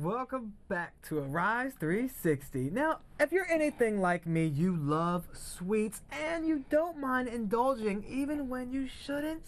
Welcome back to Arise 360. Now, if you're anything like me, you love sweets and you don't mind indulging even when you shouldn't.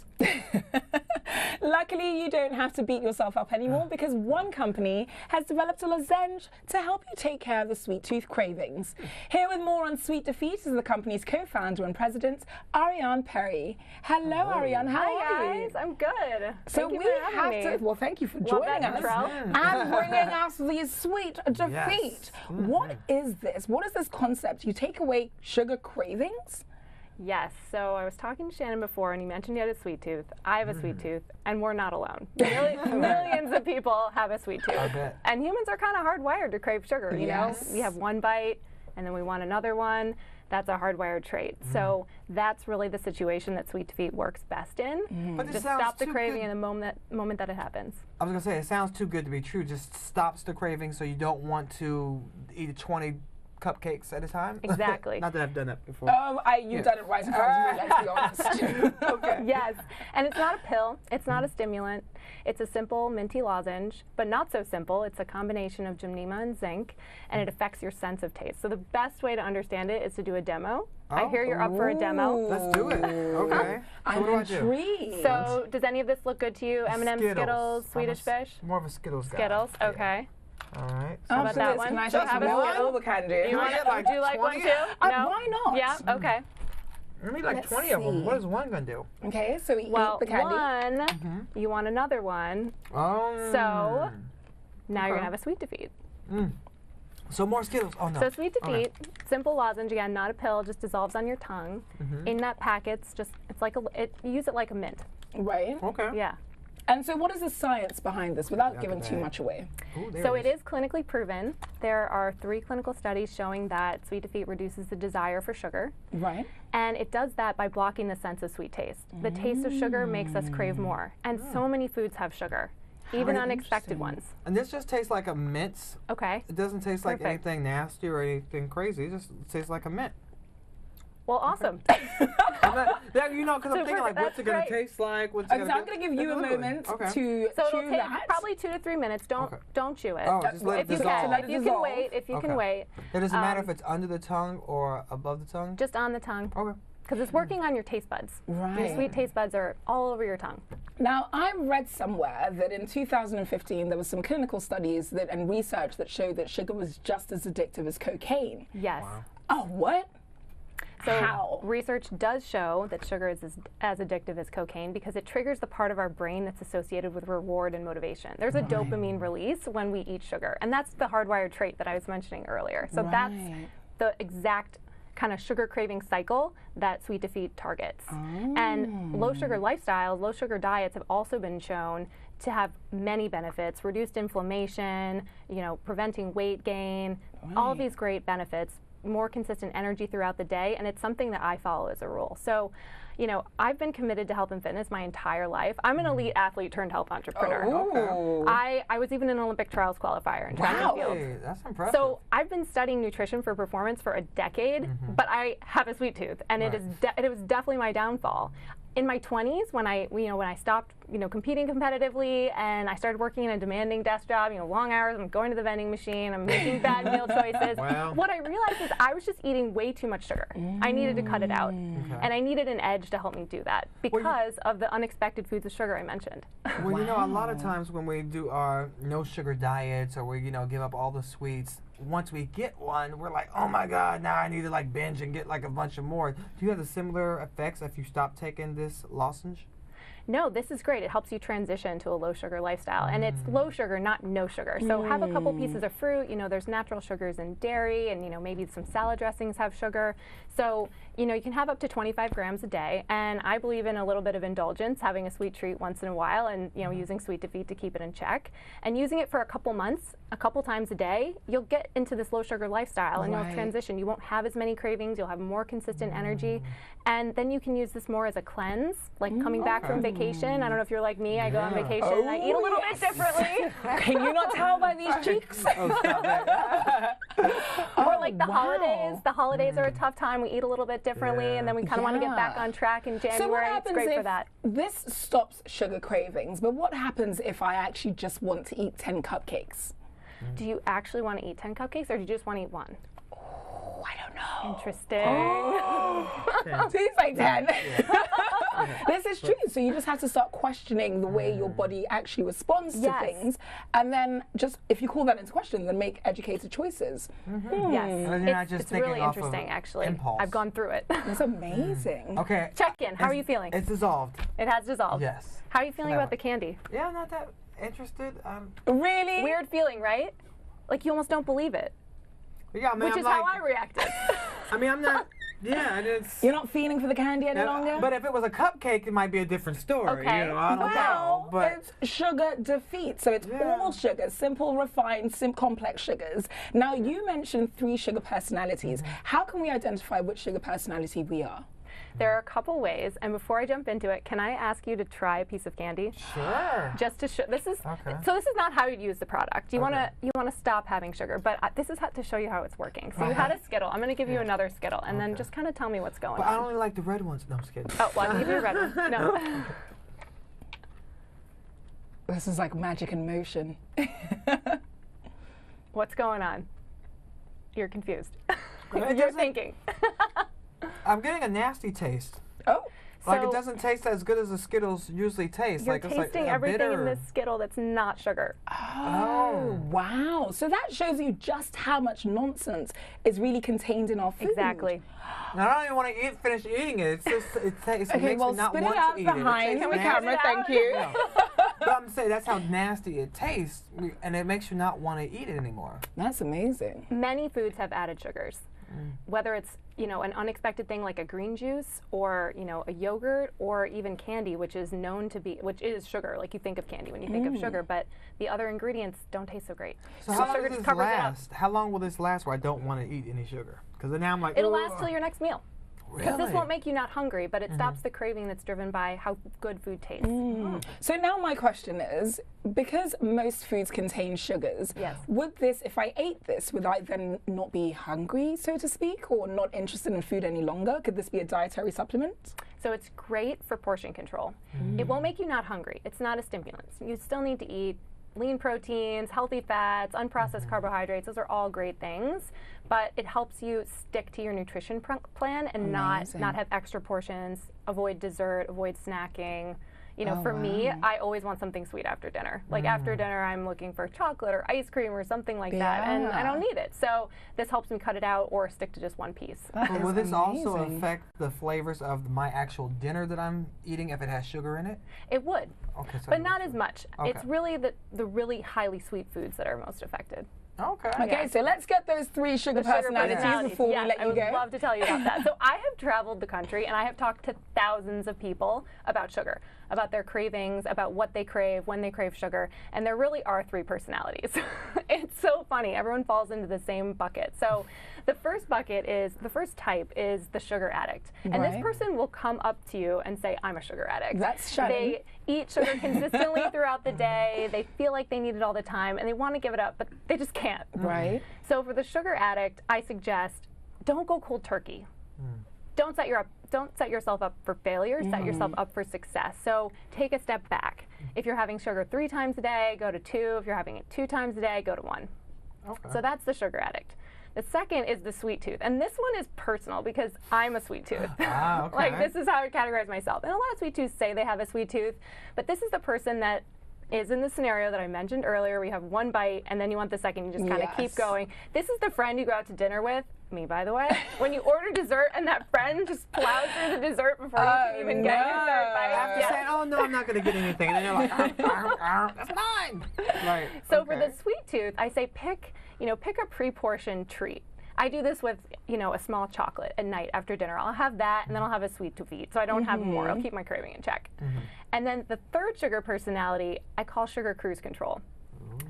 Luckily, you don't have to beat yourself up anymore because one company has developed a lozenge to help you take care of the sweet tooth cravings. Here with more on Sweet Defeat is the company's co-founder and president, Arianne Perry. Hello, Arianne. How are you? Hi, guys. I'm good. So we have to. Well, thank you for joining us and bringing us the Sweet Defeat. Yes. What is this? What is this concept? You take away sugar cravings? Yes, so I was talking to Shannon before, and you mentioned you had a sweet tooth. I have a sweet tooth, and we're not alone. Millions of people have a sweet tooth. I bet. And humans are kind of hardwired to crave sugar, you know? We have one bite, and then we want another one. That's a hardwired trait. So that's really the situation that Sweet Defeat works best in. But Just stop the craving in the moment that it happens. I was going to say, it sounds too good to be true. Just stops the craving so you don't want to eat 20 cupcakes at a time? Exactly. Not that I've done that before. You've done it right in front of me, let's be honest. Okay. Yes, and it's not a pill, it's not a stimulant, it's a simple minty lozenge, but not so simple. It's a combination of gymnema and zinc, and it affects your sense of taste. So the best way to understand it is to do a demo. I hear you're up for a demo. Let's do it. Okay. So what do I do? Intrigued. So does any of this look good to you? M&M, Skittles, Swedish Fish? More of a Skittles guy. Skittles, okay. All right. How about that one? Can I Do you take have some a more? Skittle? All the candy. You want get it? like Do you like one 20? too? No? Why not? Yeah, okay. I need like Let's 20 of them. see. What is one going to do? Okay, so we Well, eat the candy. one, you want another one, Oh. so now you're going to have a Sweet Defeat. So more Skittles. Oh, no. So Sweet Defeat, simple lozenge, again, not a pill, just dissolves on your tongue. In that packet, it's like you use it like a mint. Right. Okay. Yeah. And so what is the science behind this without giving too bag. much away? Ooh, there So it is clinically proven. There are 3 clinical studies showing that Sweet Defeat reduces the desire for sugar. Right. And it does that by blocking the sense of sweet taste. The taste of sugar makes us crave more. And so many foods have sugar, even unexpected ones. And this just tastes like a mint. Okay. It doesn't taste like Perfect. anything nasty or anything crazy. It just tastes like a mint. Well, awesome. You know, because I'm thinking like, what's it going to taste like? What's it So I'm going to give you a moment to So chew it'll take that. probably 2 to 3 minutes. Don't chew it. Oh, just let it If you dissolve. can, Let if it you can dissolve. wait, if you can Okay. wait, It doesn't matter if it's under the tongue or above the tongue? just on the tongue. Okay. Because it's working on your taste buds. Your Right. sweet taste buds are all over your tongue. Now, I read somewhere that in 2015 there was some clinical studies and research that showed that sugar was just as addictive as cocaine. Yes. Oh, what? So How? research does show that sugar is as addictive as cocaine because it triggers the part of our brain that's associated with reward and motivation. There's a dopamine release when we eat sugar, and that's the hardwired trait that I was mentioning earlier. So that's Right. the exact kind of sugar craving cycle that Sweet Defeat targets. And low sugar lifestyles, low sugar diets have also been shown to have many benefits: reduced inflammation, preventing weight gain, all of these great benefits, more consistent energy throughout the day, and it's something that I follow as a rule. So, I've been committed to health and fitness my entire life. I'm an elite athlete turned health entrepreneur. Oh. I was even an Olympic trials qualifier in track and field. Hey, that's impressive. So I've been studying nutrition for performance for a decade, but I have a sweet tooth, and it was definitely my downfall. In my 20s, when I stopped, competing competitively, and I started working in a demanding desk job, long hours, I'm going to the vending machine, I'm making bad meal choices. Wow. What I realized is I was just eating way too much sugar. I needed to cut it out, and I needed an edge to help me do that because of the unexpected foods of sugar I mentioned. Well, a lot of times when we do our no sugar diets or we, give up all the sweets, once we get one, we're like, oh my God, now I need to like binge and get like a bunch of more. Do you have the similar effects if you stop taking this lozenge? No, this is great. It helps you transition to a low sugar lifestyle. And it's low sugar, not no sugar. So have a couple pieces of fruit. There's natural sugars in dairy, and maybe some salad dressings have sugar. So, you can have up to 25 grams a day. And I believe in a little bit of indulgence, having a sweet treat once in a while, and using Sweet Defeat to keep it in check. And using it for a couple months, a couple times a day, you'll get into this low sugar lifestyle and you'll transition. You won't have as many cravings, you'll have more consistent energy. And then you can use this more as a cleanse, like coming back from vacation. I don't know if you're like me, I go on vacation and I eat a little bit differently. Can you not tell by these cheeks? Oh, stop it. Or like the holidays. The holidays are a tough time. We eat a little bit differently, and then we kind of want to get back on track in January. So what It's happens great if for that. this stops sugar cravings, but what happens if I actually just want to eat 10 cupcakes? Do you actually want to eat 10 cupcakes, or do you just want to eat one? Oh, I don't know. Interesting. Tastes like 10. This is true. So you just have to start questioning the way your body actually responds to things, and then just if you call that into question, then make educated choices. Yes, And you're not just it's thinking really off of interesting. Actually, impulse. I've gone through it. That's amazing. Okay. Check in. How are you feeling? It's dissolved. It has dissolved. Yes. How are you feeling No. about the candy? Yeah, I'm not that interested. Really? Weird feeling, right? Like you almost don't believe it, Yeah, I mean, which I'm is like, how I reacted. I mean, I'm not. Yeah, it's. You're not feeling for the candy any longer? But if it was a cupcake, it might be a different story. Okay. You know, I don't know. But it's sugar defeat. So it's all sugar, simple, refined, complex sugars. Now, you mentioned 3 sugar personalities. How can we identify which sugar personality we are? There are a couple ways, and before I jump into it, can I ask you to try a piece of candy? sure. Just to show, this is Okay. so. This is not how you use the product. You wanna stop having sugar, but this is how to show you how it's working. So you had a Skittle. I'm gonna give you another Skittle, and then just kind of tell me what's going But I on. only like the red ones. No, I'm just kidding. Oh, well, I can give you a red one. No. This is like magic in motion. What's going on? You're confused. It You're doesn't- thinking. I'm getting a nasty taste. Oh. Like So it doesn't taste as good as the Skittles usually taste. You're like it's tasting like a everything bitter. in this Skittle that's not sugar. Oh, wow. So that shows you just how much nonsense is really contained in our food. Exactly. And I don't even want to finish eating it. It's just it makes Okay, well, me not spit want it out to eat behind it. It the tastes camera, nasty. thank you. No. But I'm saying that's how nasty it tastes, and it makes you not want to eat it anymore. That's amazing. Many foods have added sugars. Whether it's, you know, an unexpected thing like a green juice or, you know, a yogurt or even candy, which is known to be, which is sugar. Like you think of candy when you think of sugar, but the other ingredients don't taste so great. So how long sugar does just this covers it up. last? How long will this last where I don't want to eat any sugar? Because now I'm like, It'll "Ugh." last till your next meal. Really? This won't make you not hungry, but it stops the craving that's driven by how good food tastes. So now my question is, because most foods contain sugars, Yes. would this, if I ate this, would I then not be hungry, so to speak, or not interested in food any longer? Could this be a dietary supplement? So it's great for portion control. It won't make you not hungry. It's not a stimulant. You still need to eat lean proteins, healthy fats, unprocessed carbohydrates. Those are all great things, but it helps you stick to your nutrition plan and not have extra portions, avoid dessert, avoid snacking. You know, for me, I always want something sweet after dinner. Like after dinner, I'm looking for chocolate or ice cream or something like that, and I don't need it. So this helps me cut it out or stick to just one piece. But will this also amazing. affect the flavors of my actual dinner that I'm eating if it has sugar in it? It would, Okay, so but not as much. It's Okay. really the really highly sweet foods that are most affected. Okay. Okay, so let's get those 3 sugar The sugar personalities before yes, we let I you would go. love to tell you about that. So I have traveled the country and I have talked to thousands of people about sugar, about their cravings, about what they crave, when they crave sugar, and there really are 3 personalities. It's so funny. Everyone falls into the same bucket. So the first type is the sugar addict. And this person will come up to you and say, I'm a sugar addict. That's Shannon. They eat sugar consistently throughout the day. They feel like they need it all the time and they want to give it up, but they just can't. Right. So for the sugar addict, I suggest don't go cold turkey. Don't set yourself up for failure. Set yourself up for success. So take a step back. If you're having sugar 3 times a day, go to 2. If you're having it 2 times a day, go to 1. Okay. So that's the sugar addict. The second is the sweet tooth. And this one is personal because I'm a sweet tooth. Ah, okay. Like this is how I categorize myself. And a lot of sweet tooths say they have a sweet tooth, but this is the person that is in the scenario that I mentioned earlier. We have 1 bite and then you want the second, you just kind of keep going. This is the friend you go out to dinner with, me by the way, when you order dessert and that friend just plows through the dessert before you can even get your third bite. After Yes. saying, oh no, I'm not going to get anything. And then you're like, that's mine. Like, So for the sweet tooth, I say pick a pre-portioned treat. I do this with, a small chocolate at night after dinner. I'll have that, and then I'll have a sweet to eat, so I don't have more. I'll keep my craving in check. And then the third sugar personality, I call sugar cruise control.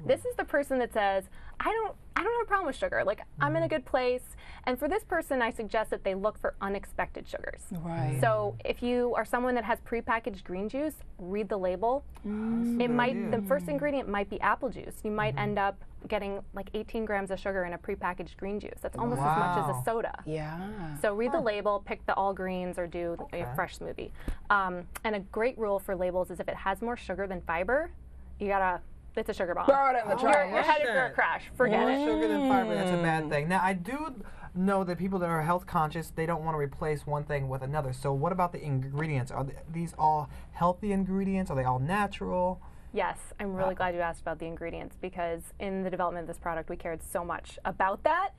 This is the person that says, I don't have a problem with sugar. Like, I'm in a good place. And for this person, I suggest that they look for unexpected sugars. Right. So if you are someone that has prepackaged green juice, read the label. The first ingredient might be apple juice. You might end up getting like 18 grams of sugar in a prepackaged green juice. That's almost as much as a soda. Yeah. So read the label, pick the all greens, or do a fresh smoothie. And a great rule for labels is if it has more sugar than fiber, you gotta It's a sugar bomb. Throw it in the trash. You're headed for a crash. Forget More it. sugar than fiber, that's a bad thing. Now, I do know that people that are health conscious, they don't want to replace one thing with another. So what about the ingredients? Are these all healthy ingredients? Are they all natural? Yes, I'm really glad you asked about the ingredients because in the development of this product, we cared so much about that.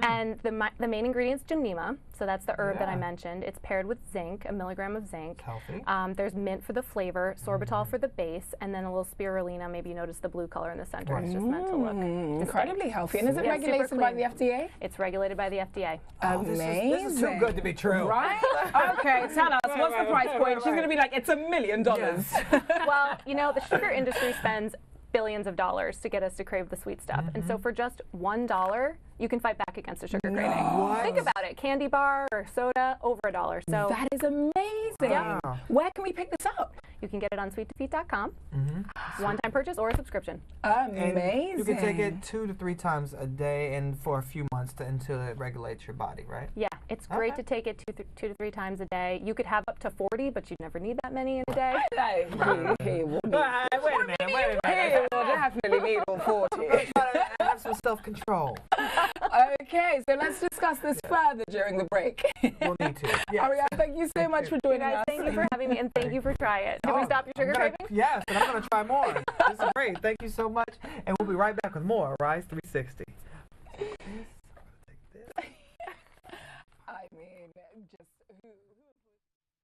And the main ingredient is gymnema, so that's the herb that I mentioned. It's paired with zinc, a milligram of zinc. Healthy. There's mint for the flavor, sorbitol for the base, and then a little spirulina. Maybe you notice the blue color in the center. It's just meant to look Incredibly healthy. And is it Yeah, regulated super by clean. the FDA? It's regulated by the FDA. Amazing. This is too good to be true. Right? Okay, tell us, what's the price point? She's going to be like, it's $1 million. Well, you know, the sugar industry spends billions of dollars to get us to crave the sweet stuff. And so for just $1, you can fight back against a sugar craving. What? Think about it. Candy bar or soda, over $1. So That is amazing. Wow. Where can we pick this up? you can get it on sweetdefeat.com. One-time purchase or a subscription. Amazing. You can take it 2 to 3 times a day and for a few months until it regulates your body, right? Yeah, it's great to take it 2 to 3 times a day. You could have up to 40, but you never need that many in a day. He will need, Wait a minute. he will definitely need all 40. Have some self-control. Okay, so let's discuss this further during the break. We'll need to. Yes. Arianne, thank you so much for joining us. Thank you for having me, and thank you for trying it. Did we stop your sugar cravings? Yes, and I'm going to try more. This is great. Thank you so much. And we'll be right back with more Rise 360. I mean, just